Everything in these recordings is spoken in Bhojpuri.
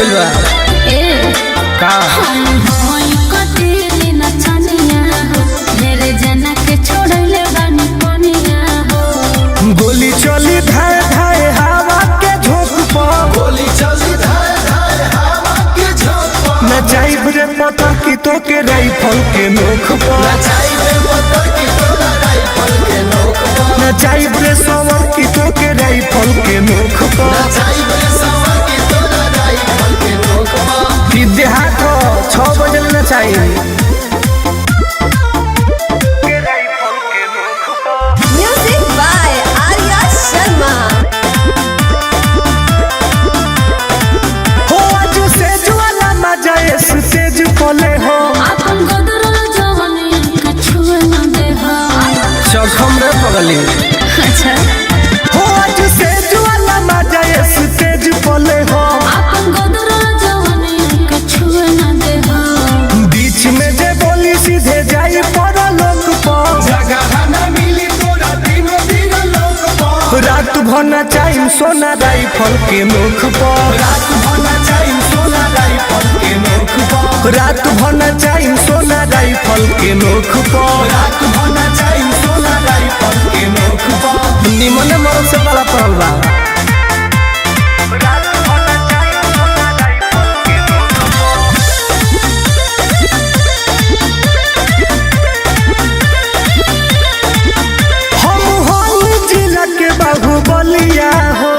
गइल बा का गोली चली धाय धाय हवा के झोंक पर गोली चली धाय धाय हवा के झोंक पर नचाइब रे पता की तो के राइफल के नोक पर नचाइबे पत्थर की तोरा राइफल के नोक पर नचाइब रे सवर की तो के राइफल के नोक पर नचाइबे सवर की तोरा राइफल के नोक पर कि देहात 6 बजे नचाइब Music by Arya Sharma. हो आज से ज्वाला मजा स्टेज पले हो चखम रे पगली हो आज से ज्वाला मजा स्टेज पले हो बीच में जे बोली सीधे जाई पर लोक पर जगह न मिली तोरा दिनों दिन लोक पर रात भर नचाइम सोना राइफल के नोक पर रात भर नचाइम सोना राइफल के नोक पर रात भर नचाइम सोना राइफल के नोक पर रात भर नचाइम सोना राइफल के नोक पर निमन मरद से बड़ा पड़ल बा हम हल जिला के बाहुबलिया हो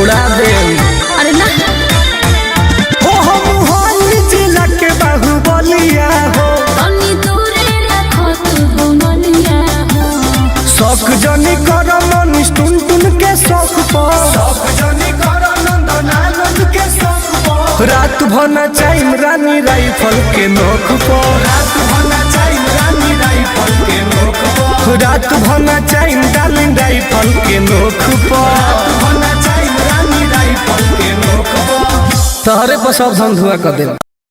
उड़ा दे हो हम हल जिला के बाहुबलिया हो शौक जनी कर मनीष टुन टुन के शौक पर शौक जनी कर नंदन आनंद के शौक पर रात भर नचाइम रानी राइफल के नोक पर रात भर नचाइम रानी राइफल के नोक पर रात भर नचाइम डार्लिंग राइफल के नोक पर रात भर नचाइम रानी राइफल के नोक पर तहरे पर सब धुआं कर दे।